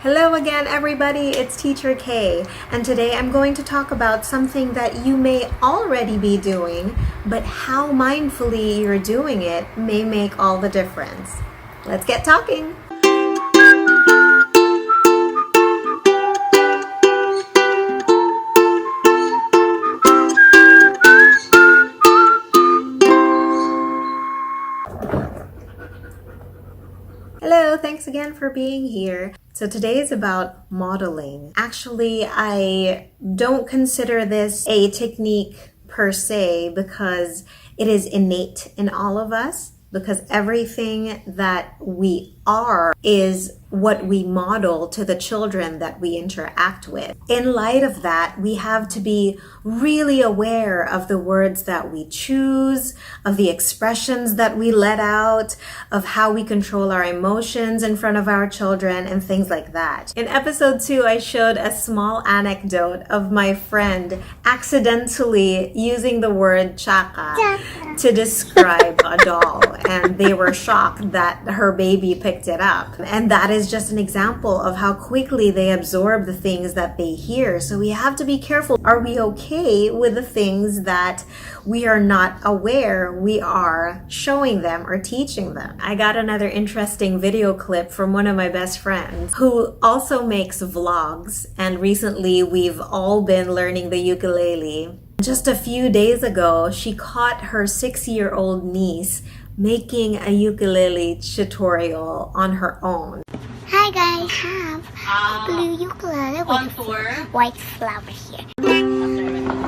Hello again, everybody. It's Teacher Kaye, and today I'm going to talk about something that you may already be doing, but how mindfully you're doing it may make all the difference. Let's get talking. Hello, thanks again for being here. So today is about modeling. Actually, I don't consider this a technique per se because it is innate in all of us, because everything that we are is what we model to the children that we interact with. In light of that, we have to be really aware of the words that we choose, of the expressions that we let out, of how we control our emotions in front of our children, and things like that. In episode 2, I showed a small anecdote of my friend accidentally using the word chaka to describe a doll, and they were shocked that her baby picked it up. And that is just an example of how quickly they absorb the things that they hear. So we have to be careful. Are we okay with the things that we are not aware we are showing them or teaching them? I got another interesting video clip from one of my best friends who also makes vlogs, and recently we've all been learning the ukulele. Just a few days ago, she caught her 6-year-old niece making a ukulele tutorial on her own. Hi guys, have a blue ukulele with a white flower here.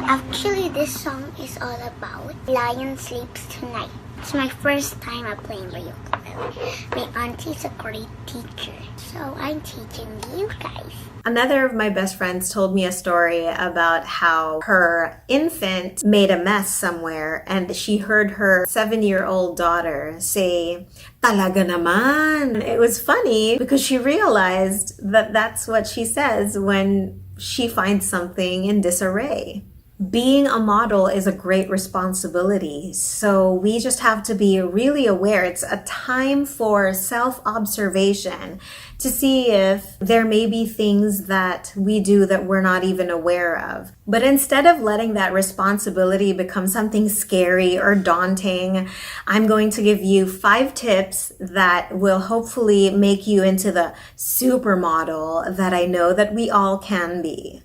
Actually, this song is all about Lion Sleeps Tonight. It's my first time I'm playing the ukulele. My auntie's a great teacher, so I'm teaching you guys. Another of my best friends told me a story about how her infant made a mess somewhere, and she heard her 7-year-old daughter say, "Talaga naman." It was funny because she realized that that's what she says when she finds something in disarray. Being a model is a great responsibility, so we just have to be really aware. It's a time for self-observation to see if there may be things that we do that we're not even aware of. But instead of letting that responsibility become something scary or daunting, I'm going to give you 5 tips that will hopefully make you into the supermodel that I know that we all can be.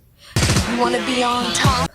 You want to be on top?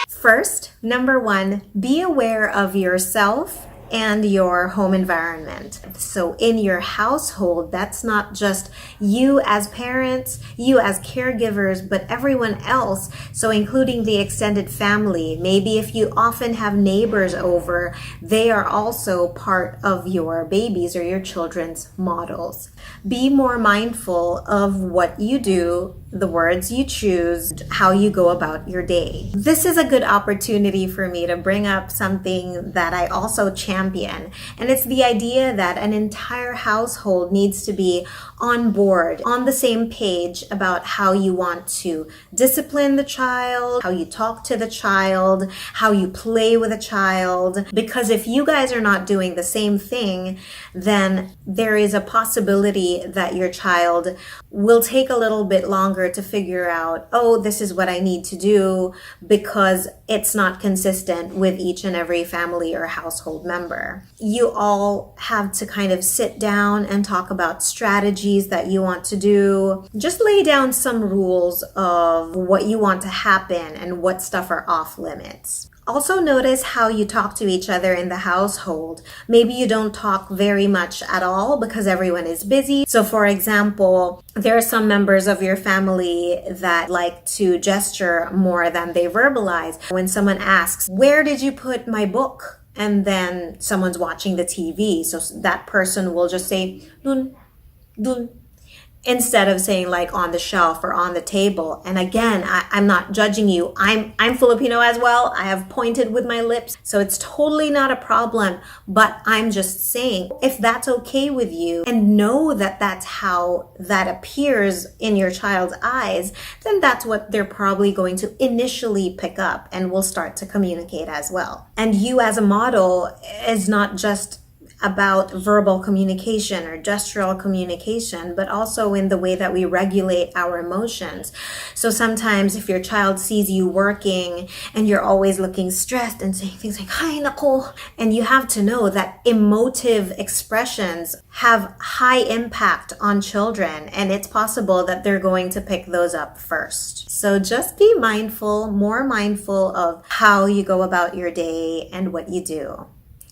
First, number 1, be aware of yourself and your home environment. So in your household, that's not just you as parents, you as caregivers, but everyone else. So including the extended family. Maybe if you often have neighbors over, they are also part of your babies or your children's models. Be more mindful of what you do, the words you choose, how you go about your day. This is a good opportunity for me to bring up something that I also champion, and it's the idea that an entire household needs to be on board, on the same page about how you want to discipline the child, how you talk to the child, how you play with a child. Because if you guys are not doing the same thing, then there is a possibility that your child will take a little bit longer to figure out, oh, this is what I need to do, because it's not consistent with each and every family or household member. You all have to kind of sit down and talk about strategies that you want to do. Just lay down some rules of what you want to happen and what stuff are off limits. Also notice how you talk to each other in the household. Maybe you don't talk very much at all because everyone is busy. So for example, there are some members of your family that like to gesture more than they verbalize. When someone asks, "Where did you put my book?" and then someone's watching the TV, so that person will just say, "Dun, dun," instead of saying like on the shelf or on the table. And again, I'm not judging you. I'm Filipino as well. I have pointed with my lips, so it's totally not a problem. But I'm just saying, if that's okay with you and know that that's how that appears in your child's eyes, then that's what they're probably going to initially pick up and will start to communicate as well. And you as a model is not just about verbal communication or gestural communication, but also in the way that we regulate our emotions. So sometimes if your child sees you working and you're always looking stressed and saying things like, "Ay, nako," and you have to know that emotive expressions have high impact on children, and it's possible that they're going to pick those up first. So just be mindful, more mindful of how you go about your day and what you do.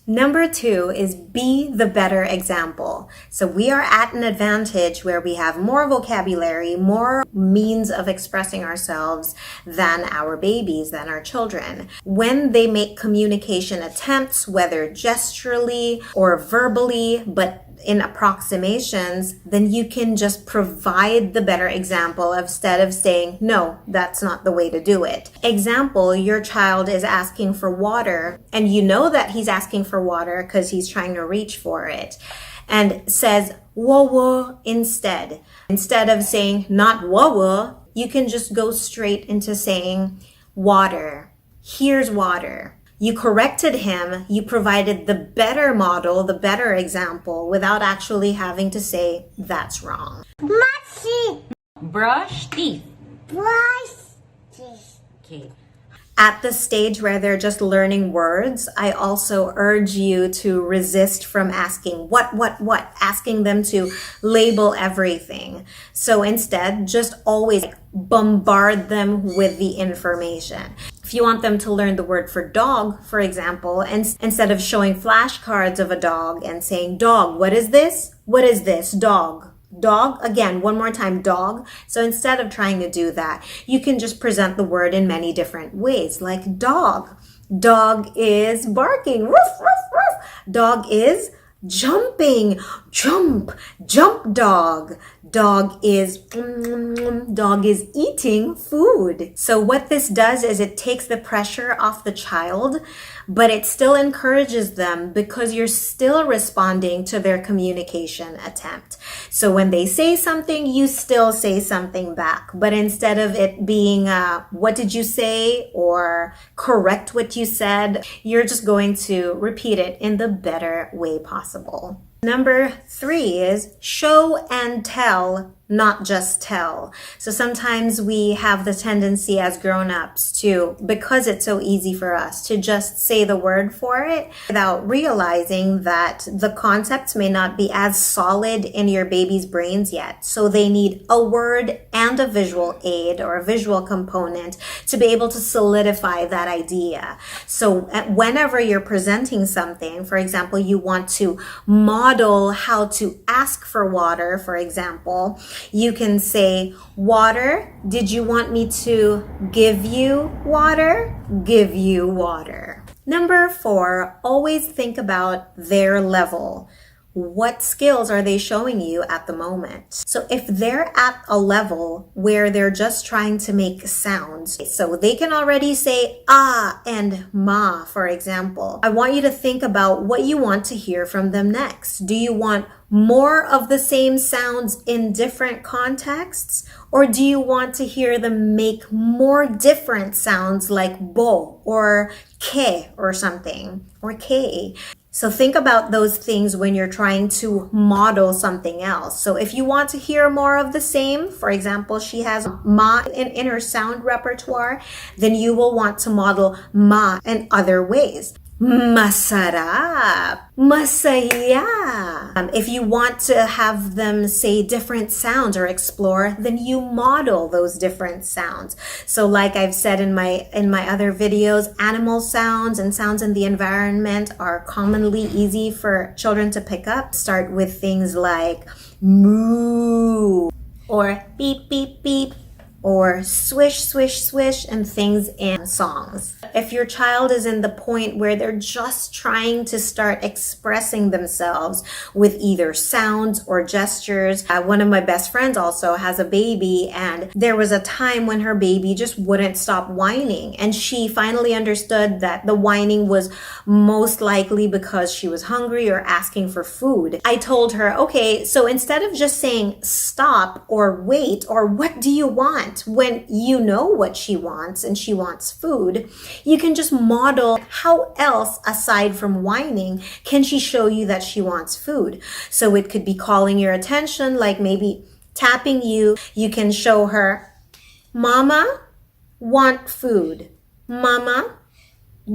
Number 2 is be the better example. So we are at an advantage where we have more vocabulary, more means of expressing ourselves than our babies, than our children. When they make communication attempts, whether gesturally or verbally, but in approximations, then you can just provide the better example instead of saying, "No, that's not the way to do it." Example, your child is asking for water and you know that he's asking for water because he's trying to reach for it, and says "wawa" instead. Instead of saying "not wawa," you can just go straight into saying "water. Here's water." You corrected him, you provided the better model, the better example, without actually having to say that's wrong. Brush teeth. Okay. At the stage where they're just learning words, I also urge you to resist from asking what, asking them to label everything. So instead, just always bombard them with the information. If you want them to learn the word for dog, for example, and instead of showing flashcards of a dog and saying, "Dog, what is this? What is this? Dog. Dog," again, one more time, dog. So instead of trying to do that, you can just present the word in many different ways, like dog. Dog is barking. Woof, woof, woof. Dog is jumping. Jump, jump dog. Dog is eating food. So what this does is it takes the pressure off the child, but it still encourages them because you're still responding to their communication attempt. So when they say something, you still say something back. But instead of it being, "What did you say?" or "correct what you said," you're just going to repeat it in the better way possible. Number 3 is show and tell, not just tell. So sometimes we have the tendency as grown-ups to, because it's so easy for us to just say the word for it without realizing that the concepts may not be as solid in your baby's brains yet. So they need a word and a visual aid or a visual component to be able to solidify that idea. So whenever you're presenting something, for example, you want to model how to ask for water, for example, you can say, "Water, did you want me to give you water? Give you water." Number 4, always think about their level. What skills are they showing you at the moment? So if they're at a level where they're just trying to make sounds, so they can already say "ah" and "ma," for example, I want you to think about what you want to hear from them next. Do you want more of the same sounds in different contexts? Or do you want to hear them make more different sounds like bo or ke or something, or Kaye? So think about those things when you're trying to model something else. So if you want to hear more of the same, for example, she has ma in her sound repertoire, then you will want to model ma in other ways. Masarap, masaya. If you want to have them say different sounds or explore, then you model those different sounds. So like I've said in my other videos, animal sounds and sounds in the environment are commonly easy for children to pick up. Start with things like moo or beep, beep, beep, or swish, swish, swish, and things in songs. If your child is in the point where they're just trying to start expressing themselves with either sounds or gestures, one of my best friends also has a baby, and there was a time when her baby just wouldn't stop whining, and she finally understood that the whining was most likely because she was hungry or asking for food. I told her, okay, so instead of just saying stop or wait or what do you want, can't, when you know what she wants and she wants food, you can just model how else, aside from whining, can she show you that she wants food. So it could be calling your attention, like maybe tapping you. You can show her, Mama, want food. Mama,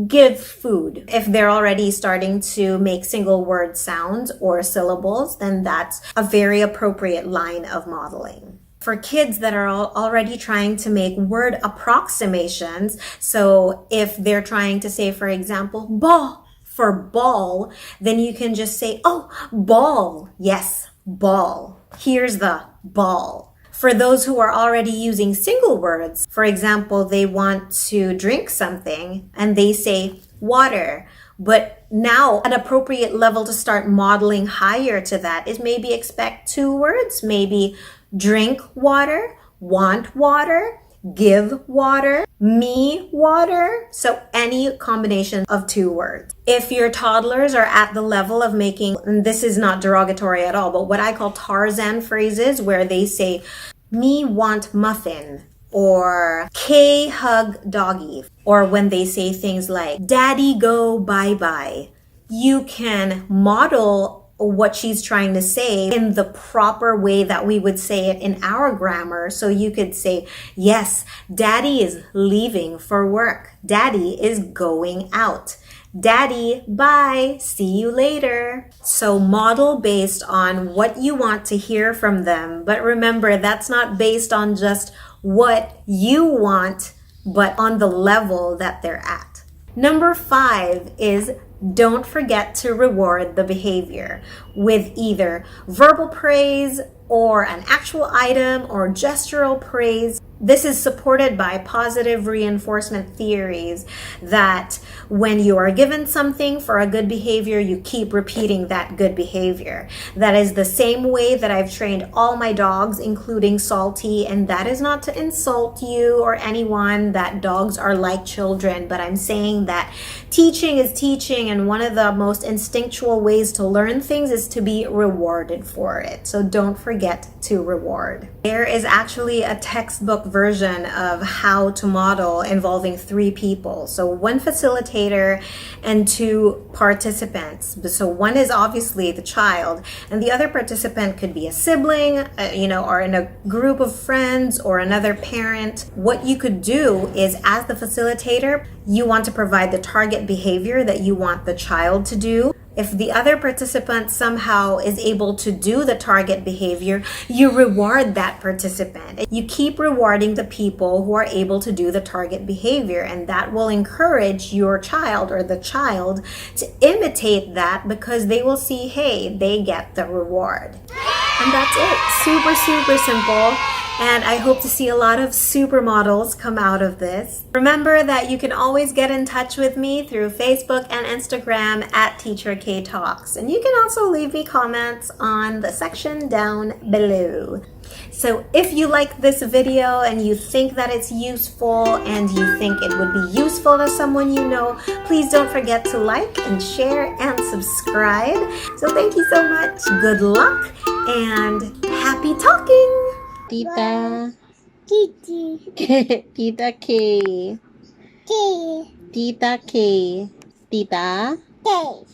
give food. If they're already starting to make single word sounds or syllables, then that's a very appropriate line of modeling. For kids that are already trying to make word approximations, so if they're trying to say, for example, ball for ball, then you can just say, oh, ball. Yes, ball. Here's the ball. For those who are already using single words, for example, they want to drink something and they say water. But now an appropriate level to start modeling higher to that is maybe expect 2 words, maybe drink water, want water, give water, me water. So any combination of 2 words. If your toddlers are at the level of making, and this is not derogatory at all, but what I call Tarzan phrases, where they say, me want muffin, or Kaye hug doggy, or when they say things like daddy go bye-bye, you can model what she's trying to say in the proper way that we would say it in our grammar. So you could say, yes, daddy is leaving for work. Daddy is going out. Daddy, bye, see you later. So model based on what you want to hear from them. But remember, that's not based on just what you want, but on the level that they're at. Number 5 is don't forget to reward the behavior with either verbal praise or an actual item or gestural praise. This is supported by positive reinforcement theories that when you are given something for a good behavior, you keep repeating that good behavior. That is the same way that I've trained all my dogs, including Salty, and that is not to insult you or anyone, that dogs are like children, but I'm saying that teaching is teaching, and one of the most instinctual ways to learn things is to be rewarded for it. So don't forget to reward. There is actually a textbook version of how to model involving 3 people. So 1 facilitator and 2 participants. So one is obviously the child, and the other participant could be a sibling, or in a group of friends or another parent. What you could do is, as the facilitator, you want to provide the target behavior that you want the child to do. If the other participant somehow is able to do the target behavior, you reward that participant. You keep rewarding the people who are able to do the target behavior, and that will encourage your child or the child to imitate that, because they will see, hey, they get the reward. And that's it. Super, super simple. And I hope to see a lot of supermodels come out of this. Remember that you can always get in touch with me through Facebook and Instagram at Teacher K Talks. And you can also leave me comments on the section down below. So if you like this video and you think that it's useful and you think it would be useful to someone you know, please don't forget to like and share and subscribe. So thank you so much. Good luck and happy talking! Tita. Kitty. Tita K. Kitty. Tita K. Tita. Kitty.